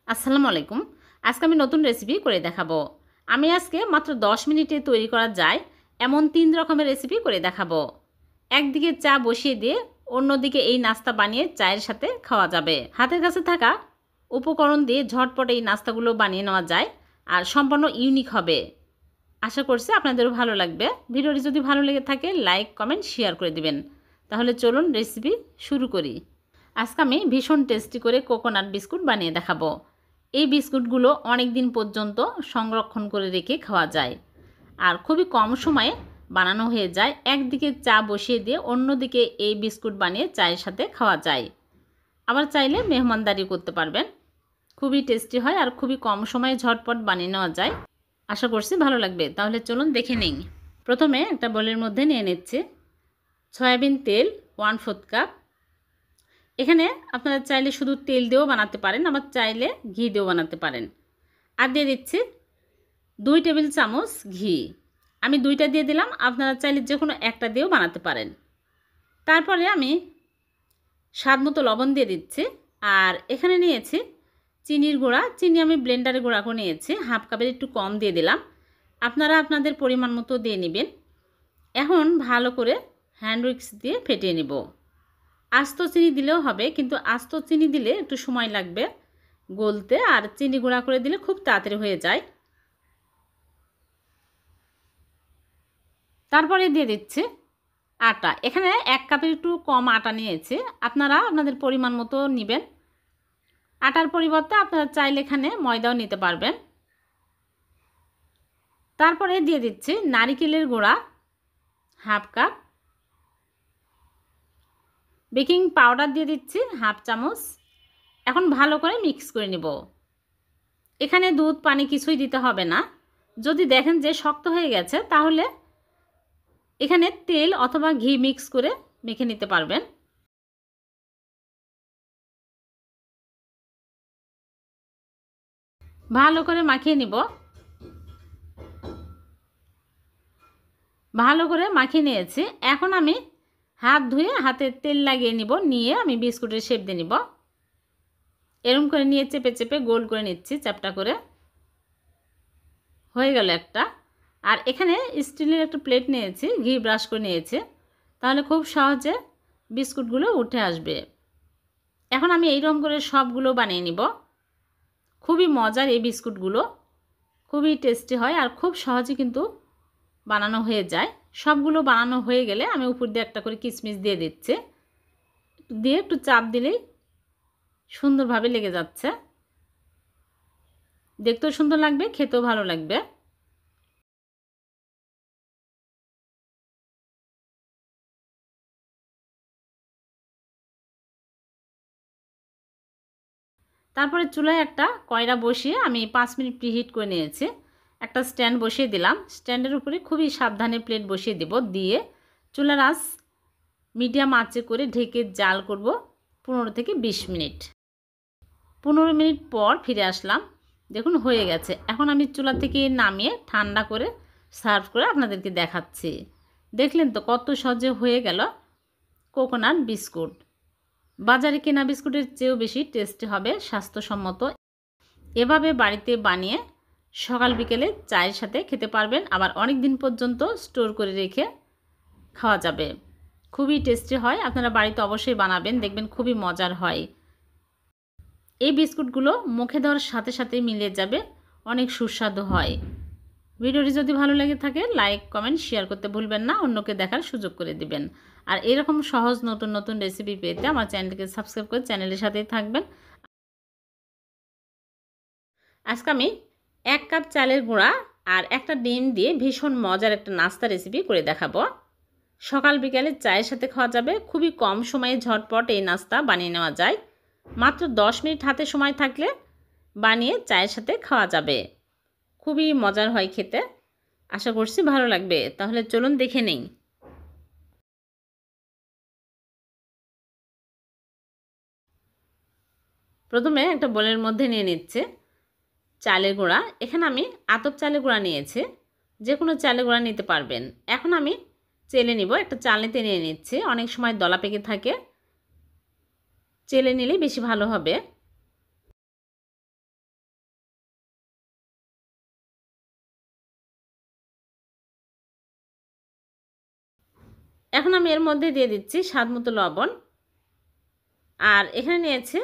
আসসালামু আলাইকুম। আজকে আমি নতুন রেসিপি করে দেখাবো। আমি আজকে মাত্র 10 মিনিটে তৈরি করা যায় এমন 3 রকমের রেসিপি করে দেখাবো। একদিকে চা বসিয়ে দিয়ে অন্যদিকে এই নাস্তা বানিয়ে চায়ের সাথে খাওয়া যাবে। হাতের কাছে থাকা উপকরণ দিয়ে ঝটপট এই নাস্তাগুলো বানিয়ে নেওয়া যায় আর সম্পূর্ণ ইউনিক হবে। আশা করছি আপনাদেরও ভালো লাগবে। ভিডিওটি যদি ভালো লেগে থাকে লাইক, কমেন্ট, শেয়ার করে দিবেন। তাহলে চলুন রেসিপি শুরু করি। আজকে আমি ভীষণ টেস্টি করে কোকোনাট বিস্কুট বানিয়ে দেখাবো। এই বিস্কুটগুলো অনেক দিন পর্যন্ত সংরক্ষণ করে রেখে খাওয়া যায় আর খুবই কম সময়ে বানানো হয়ে যায়। একদিকে চা বসিয়ে দিয়ে অন্যদিকে এই বিস্কুট বানিয়ে চায়ের সাথে খাওয়া যায়। আবার চাইলে মেহমানদারি করতে পারবেন। খুবই টেস্টি হয় আর খুবই কম সময়ে ঝটপট বানিয়ে নেওয়া যায়। আশা করছি ভালো লাগবে। তাহলে চলুন দেখে নিই। প্রথমে একটা বোলের মধ্যে নিয়ে নিচ্ছি সয়াবিন তেল 1/4 কাপ। এখানে আপনারা চাইলে শুধু তেল দিয়েও বানাতে পারেন, আবার চাইলে ঘি দিয়েও বানাতে পারেন। আর দিয়ে দিচ্ছি 2 টেবিল চামচ ঘি। আমি 2টা দিয়ে দিলাম, আপনারা চাইলে যে কোনো একটা দিয়েও বানাতে পারেন। তারপরে আমি স্বাদ মতো লবণ দিয়ে দিচ্ছি। আর এখানে নিয়েছি চিনির গুঁড়া। চিনি আমি ব্লেন্ডারে গুঁড়া করে নিয়েছি, 1/2 কাপের একটু কম দিয়ে দিলাম। আপনারা আপনাদের পরিমাণ মতো দিয়ে নেবেন। এখন ভালো করে হ্যান্ড উইক্স দিয়ে ফেটিয়ে নেব। আস্ত চিনি দিলেও হবে, কিন্তু আস্ত চিনি দিলে একটু সময় লাগবে গলতে, আর চিনি গুঁড়া করে দিলে খুব তাড়াতাড়ি হয়ে যায়। তারপরে দিয়ে দিচ্ছি আটা। এখানে 1 কাপের একটু কম আটা নিয়েছি, আপনারা আপনাদের পরিমাণ মতো নেবেন। আটার পরিবর্তে আপনারা চাইলে এখানে ময়দাও নিতে পারবেন। তারপরে দিয়ে দিচ্ছি নারকেলের গুঁড়া 1/2 কাপ। বেকিং পাউডার দিয়ে দিচ্ছি 1/2 চামচ। এখন ভালো করে মিক্স করে নেব। এখানে দুধ পানি কিছুই দিতে হবে না। যদি দেখেন যে শক্ত হয়ে গেছে তাহলে এখানে তেল অথবা ঘি মিক্স করে মেখে নিতে পারবেন। ভালো করে মাখিয়ে নিব। ভালো করে মাখিয়ে নিয়েছি। এখন আমি হাত ধুয়ে হাতে তেল লাগিয়ে নিব। নিয়ে আমি বিস্কুটের শেপ দিয়ে নিব। এরকম করে নিয়ে চেপে চেপে গোল করে নিচ্ছি চ্যাপটা করে। হয়ে গেল একটা। আর এখানে স্টিলের একটা প্লেট নিয়েছি, ঘি ব্রাশ করে নিয়েছি, তাহলে খুব সহজে বিস্কুটগুলো উঠে আসবে। এখন আমি এইরকম করে সবগুলো বানিয়ে নিব। খুবই মজার এই বিস্কুটগুলো, খুবই টেস্টি হয় আর খুব সহজে কিন্তু বানানো হয়ে যায়। সবগুলো বানানো হয়ে গেলে আমি উপর দিয়ে একটা করে কিশমিশ দিয়ে দিচ্ছি। দিয়ে একটু চাপ দিলেই সুন্দরভাবে লেগে যাচ্ছে। দেখতেও সুন্দর লাগবে, খেতেও ভালো লাগবে। তারপরে চুলায় একটা কয়রা বসিয়ে আমি 5 মিনিট প্রিহিট করে নিয়েছি। একটা স্ট্যান্ড বসিয়ে দিলাম। স্ট্যান্ডের উপরে খুবই সাবধানে প্লেট বসিয়ে দেব। দিয়ে চুলার আঁচ মিডিয়াম আঁচে করে ঢেকে জাল করব 15 থেকে 20 মিনিট। 15 মিনিট পর ফিরে আসলাম। দেখুন হয়ে গেছে। এখন আমি চুলা থেকে নামিয়ে ঠান্ডা করে সার্ভ করে আপনাদেরকে দেখাচ্ছি। দেখলেন তো কত সহজে হয়ে গেল কোকোনাট বিস্কুট। বাজারে কেনা বিস্কুটের চেয়েও বেশি টেস্টি হবে, স্বাস্থ্যসম্মত। এভাবে বাড়িতে বানিয়ে সকাল বিকেলে চায়ের সাথে খেতে পারবেন, আবার অনেক দিন পর্যন্ত স্টোর করে রেখে খাওয়া যাবে। খুবই টেস্টি হয়। আপনারা বাড়িতে অবশ্যই বানাবেন, দেখবেন খুবই মজার হয়। এই বিস্কুটগুলো মুখে দেওয়ার সাথে সাথে মিলে যাবে, অনেক সুস্বাদু হয়। ভিডিওটি যদি ভালো লেগে থাকে লাইক, কমেন্ট, শেয়ার করতে ভুলবেন না। অন্যকে দেখার সুযোগ করে দিবেন। আর এরকম সহজ নতুন নতুন রেসিপি পেতে আমার চ্যানেলটিকে সাবস্ক্রাইব করে চ্যানেলের সাথেই থাকবেন। আজকে আমি 1 কাপ চালের গুঁড়া আর একটা ডিম দিয়ে ভীষণ মজার একটা নাস্তা রেসিপি করে দেখাবো। সকাল বিকালে চায়ের সাথে খাওয়া যাবে। খুবই কম সময়ে ঝটপট এই নাস্তা বানিয়ে নেওয়া যায়। মাত্র 10 মিনিট হাতে সময় থাকলে বানিয়ে চায়ের সাথে খাওয়া যাবে। খুবই মজার হয় খেতে। আশা করছি ভালো লাগবে। তাহলে চলুন দেখে নেই। প্রথমে একটা বোলের মধ্যে নিয়ে নিচ্ছে চালের গুঁড়া। এখানে আমি আতপ চালের গুঁড়া নিয়েছি, যে কোনো চালের গুঁড়া নিতে পারবেন। এখন আমি চেলে নিব। একটা চালনিতে নিয়ে নিচ্ছি। অনেক সময় দলা পেকে থাকে, চেলে নিলেই বেশি ভালো হবে। এখন আমি এর মধ্যে দিয়ে দিচ্ছি স্বাদ মতো লবণ, আর এখানে নিয়েছি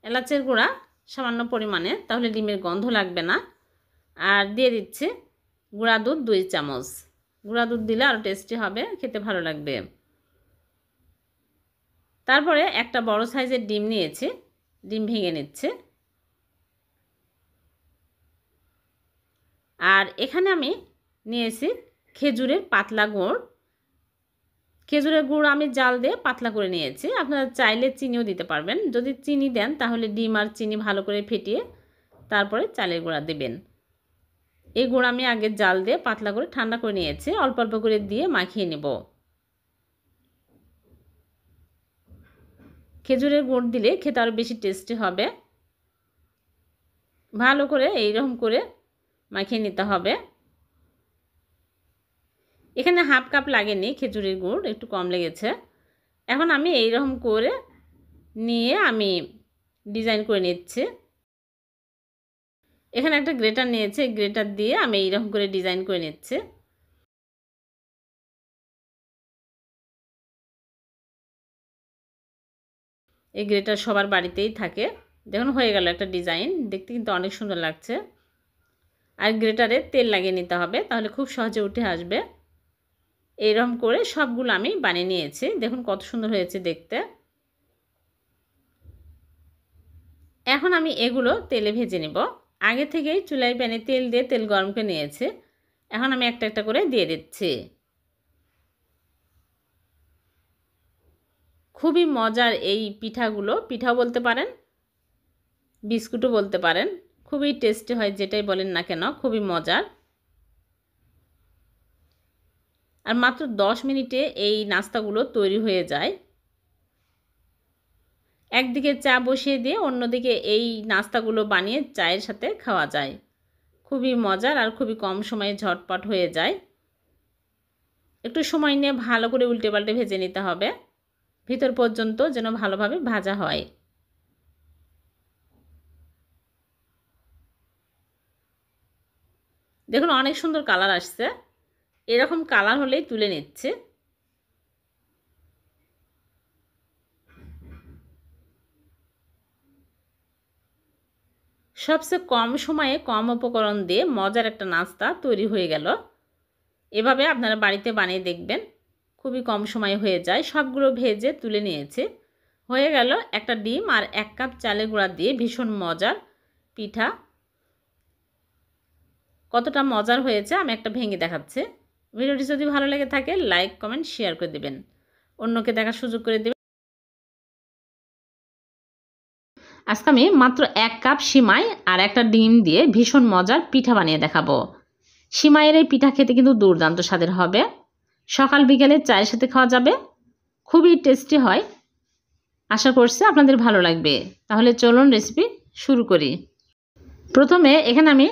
এলাচের গুঁড়া সামান্য পরিমাণে, তাহলে ডিমের গন্ধ লাগবে না। আর দিয়ে দিচ্ছি গুঁড়া দুধ 2 চামচ। গুঁড়া দুধ দিলে আরও টেস্টি হবে, খেতে ভালো লাগবে। তারপরে একটা বড় সাইজের ডিম নিয়েছি, ডিম ভেঙে নিচ্ছে। আর এখানে আমি নিয়েছি খেজুরের পাতলা গুড়। খেজুরের গুড় আমি জাল দিয়ে পাতলা করে নিয়েছি। আপনারা চাইলে চিনিও দিতে পারবেন। যদি চিনি দেন তাহলে ডিম আর চিনি ভালো করে ফেটিয়ে তারপরে চালের গুঁড়া দেবেন। এই গুড় আমি আগে জাল দিয়ে পাতলা করে ঠান্ডা করে নিয়েছি, অল্প অল্প করে দিয়ে মাখিয়ে নেব। খেজুরের গুড় দিলে খেতে আরও বেশি টেস্টি হবে। ভালো করে এইরকম করে মাখিয়ে নিতে হবে। এখানে হাফ কাপ লাগেনি খেজুরের গুড়, একটু কম লেগেছে। এখন আমি এইরকম করে নিয়ে আমি ডিজাইন করে নিচ্ছি। এখানে একটা গ্রেটার নিয়েছি, গ্রেটার দিয়ে আমি এইরকম করে ডিজাইন করে নিচ্ছি। এই গ্রেটার সবার বাড়িতেই থাকে। দেখুন হয়ে গেল একটা ডিজাইন, দেখতে কিন্তু অনেক সুন্দর লাগছে। আর গ্রেটারে তেল লাগিয়ে নিতে হবে, তাহলে খুব সহজে উঠে আসবে। এইরকম করে সবগুলো আমি বানিয়ে নিয়েছি। দেখুন কত সুন্দর হয়েছে দেখতে। এখন আমি এগুলো তেলে ভেজে নেব। আগে থেকেই চুলায় প্যানে তেল দিয়ে তেল গরম করে নিয়েছি। এখন আমি একটা একটা করে দিয়ে দিচ্ছি। খুবই মজার এই পিঠাগুলো, পিঠাও বলতে পারেন, বিস্কুটও বলতে পারেন। খুবই টেস্টি হয়, যেটাই বলেন না কেন, খুবই মজার। আর মাত্র 10 মিনিটে এই নাস্তাগুলো তৈরি হয়ে যায়। একদিকে চা বসিয়ে দিয়ে অন্যদিকে এই নাস্তাগুলো বানিয়ে চায়ের সাথে খাওয়া যায়। খুবই মজার আর খুবই কম সময়ে ঝটপট হয়ে যায়। একটু সময় নিয়ে ভালো করে উল্টে পাল্টে ভেজে নিতে হবে, ভিতর পর্যন্ত যেন ভালোভাবে ভাজা হয়। দেখুন অনেক সুন্দর কালার আসছে। এরকম কালার হলেই তুলে নিচ্ছে। সবচেয়ে কম সময়ে কম উপকরণ দিয়ে মজার একটা নাস্তা তৈরি হয়ে গেল। এভাবে আপনারা বাড়িতে বানিয়ে দেখবেন, খুবই কম সময়ে হয়ে যায়। সবগুলো ভেজে তুলে নিয়েছি। হয়ে গেল একটা ডিম আর 1 কাপ চালের গুঁড়া দিয়ে ভীষণ মজার পিঠা। কতটা মজার হয়েছে আমি একটা ভেঙে দেখাচ্ছি। ভিডিওটি যদি ভালো লেগে থাকে লাইক কমেন্ট শেয়ার করে দেবেন, অন্যকে দেখার সুযোগ করে দেবেন। আজকে আমি মাত্র 1 কাপ সিমাই আর একটা ডিম দিয়ে ভীষণ মজার পিঠা বানিয়ে দেখাবো। সিমাইয়ের এই পিঠা খেতে কিন্তু দুর্দান্ত স্বাদের হবে। সকাল বিকেলে চায়ের সাথে খাওয়া যাবে, খুবই টেস্টি হয়। আশা করছি আপনাদের ভালো লাগবে। তাহলে চলুন রেসিপি শুরু করি। প্রথমে এখানে আমি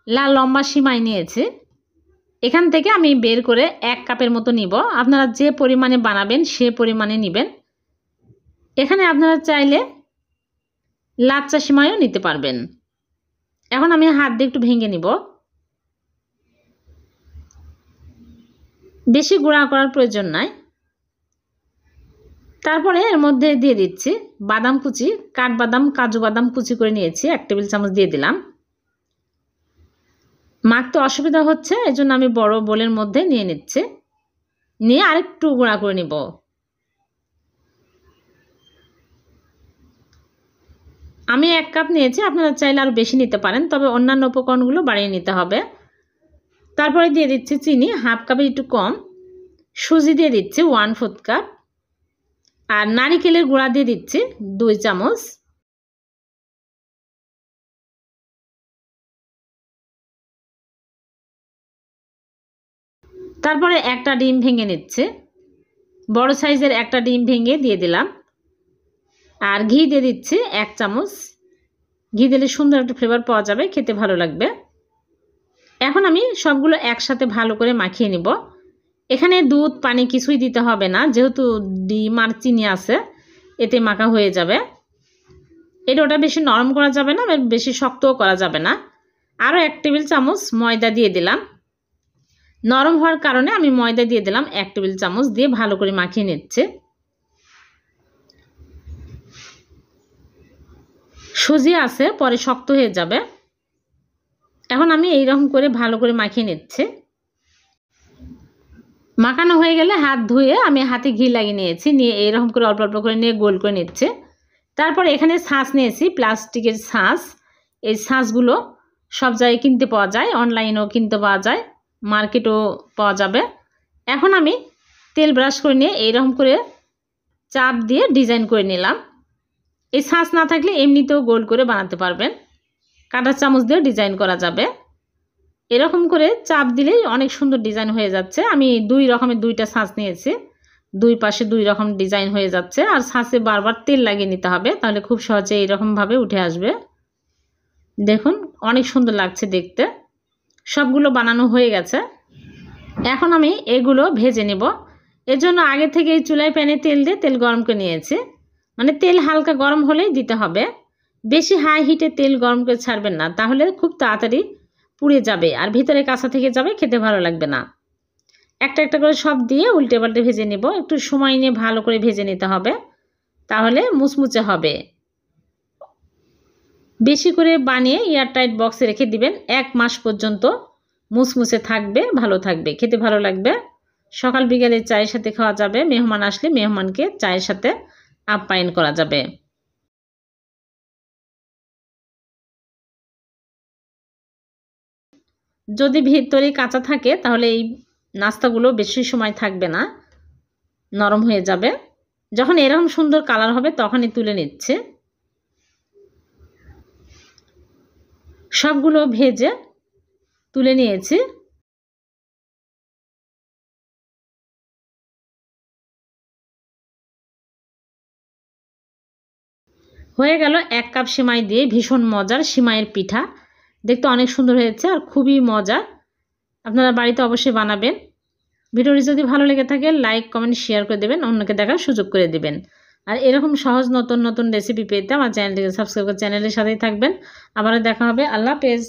লাল লম্বা সিমাই নিয়েছি। এখান থেকে আমি বের করে 1 কাপের মতো নিব। আপনারা যে পরিমাণে বানাবেন সে পরিমাণে নেবেন। এখানে আপনারা চাইলে লাচ্চা সিমাইও নিতে পারবেন। এখন আমি হাত দিয়ে একটু ভেঙে নিব। বেশি গুঁড়া করার প্রয়োজন নাই। তারপরে এর মধ্যে দিয়ে দিচ্ছি বাদাম কুচি, কাঠবাদাম কাজু বাদাম কুচি করে নিয়েছি, 1 টেবিল চামচ দিয়ে দিলাম। মাখতে অসুবিধা হচ্ছে, এজন্য আমি বড় বোলের মধ্যে নিয়ে নিচ্ছি। নিয়ে আরেকটু গুঁড়া করে নিব। আমি 1 কাপ নিয়েছি, আপনারা চাইলে আরও বেশি নিতে পারেন, তবে অন্যান্য উপকরণগুলো বাড়িয়ে নিতে হবে। তারপরে দিয়ে দিচ্ছি চিনি, হাফ কাপের একটু কম। সুজি দিয়ে দিচ্ছি 1/4 কাপ। আর নারিকেলের গুঁড়া দিয়ে দিচ্ছি 2 চামচ। তারপরে একটা ডিম ভেঙে নিচ্ছে, বড় সাইজের একটা ডিম ভেঙে দিয়ে দিলাম। আর ঘি দিয়ে দিচ্ছি 1 চামচ। ঘি দিলে সুন্দর একটা ফ্লেভার পাওয়া যাবে, খেতে ভালো লাগবে। এখন আমি সবগুলো একসাথে ভালো করে মাখিয়ে নিব। এখানে দুধ পানি কিছুই দিতে হবে না, যেহেতু ডিম আর চিনি আছে, এতে মাখা হয়ে যাবে। ওটা বেশি নরম করা যাবে না, বেশি শক্তও করা যাবে না। আরও 1 টেবিল চামচ ময়দা দিয়ে দিলাম। নরম হওয়ার কারণে আমি ময়দা দিয়ে দিলাম 1 টেবিল চামচ, দিয়ে ভালো করে মাখিয়ে নিচ্ছে। সুজি আছে, পরে শক্ত হয়ে যাবে। এখন আমি এইরকম করে ভালো করে মাখিয়ে নিচ্ছি। মাখানো হয়ে গেলে হাত ধুয়ে আমি হাতে ঘি লাগিয়ে নিয়েছি, নিয়ে এইরকম করে অল্প অল্প করে নিয়ে গোল করে নিচ্ছে। তারপর এখানে ছাঁচ নিয়েছি, প্লাস্টিকের ছাঁচ। এই ছাঁচগুলো সব জায়গায় কিনতে পাওয়া যায়, অনলাইনেও কিনতে পাওয়া যায়, মার্কেটেও পাওয়া যাবে। এখন আমি তেল ব্রাশ করে নিয়ে এইরকম করে চাপ দিয়ে ডিজাইন করে নিলাম। এই ছাঁচ না থাকলে এমনিতেও গোল করে বানাতে পারবেন, কাঁটা চামচ দিয়ে ডিজাইন করা যাবে। এরকম করে চাপ দিলেই অনেক সুন্দর ডিজাইন হয়ে যাচ্ছে। আমি 2 রকমের 2টা ছাঁচ নিয়েছি, 2 পাশে 2 রকম ডিজাইন হয়ে যাচ্ছে। আর ছাঁচে বারবার তেল লাগিয়ে নিতে হবে, তাহলে খুব সহজে এইরকমভাবে উঠে আসবে। দেখুন অনেক সুন্দর লাগছে দেখতে। সবগুলো বানানো হয়ে গেছে। এখন আমি এগুলো ভেজে নেব। এর জন্য আগে থেকে চুলায় প্যানে তেল দিয়ে তেল গরম করে নিয়েছি। মানে তেল হালকা গরম হলেই দিতে হবে, বেশি হাই হিটে তেল গরম করে ছাড়বেন না, তাহলে খুব তাড়াতাড়ি পুড়ে যাবে আর ভিতরে কাঁচা থেকে যাবে, খেতে ভালো লাগবে না। একটা একটা করে সব দিয়ে উল্টে পাল্টে ভেজে নেব। একটু সময় নিয়ে ভালো করে ভেজে নিতে হবে, তাহলে মুচমুচে হবে। বেশি করে বানিয়ে এয়ারটাইট বক্সে রেখে দিবেন, 1 মাস পর্যন্ত মুচমুচে থাকবে, ভালো থাকবে, খেতে ভালো লাগবে। সকাল বিকালে চায়ের সাথে খাওয়া যাবে, মেহমান আসলে মেহমানকে চায়ের সাথে আপ্যায়ন করা যাবে। যদি ভিতরে কাঁচা থাকে তাহলে এই নাস্তাগুলো বেশি সময় থাকবে না, নরম হয়ে যাবে। যখন এরকম সুন্দর কালার হবে তখনই তুলে নিচ্ছে। সবগুলো ভেজে তুলে নিয়েছি। হয়ে গেল 1 কাপ সিমাই দিয়ে ভীষণ মজার সিমাইয়ের পিঠা। দেখতে অনেক সুন্দর হয়েছে আর খুবই মজা। আপনারা বাড়িতে অবশ্যই বানাবেন। ভিডিওটি যদি ভালো লেগে থাকে লাইক কমেন্ট শেয়ার করে দেবেন, অন্যকে দেখার সুযোগ করে দেবেন। আর এরকম সহজ নতুন নতুন রেসিপি পেতে আমার চ্যানেলটিকে সাবস্ক্রাইব করে চ্যানেলের সাথেই থাকবেন। আবারও দেখা হবে। আল্লাহ হাফেজ।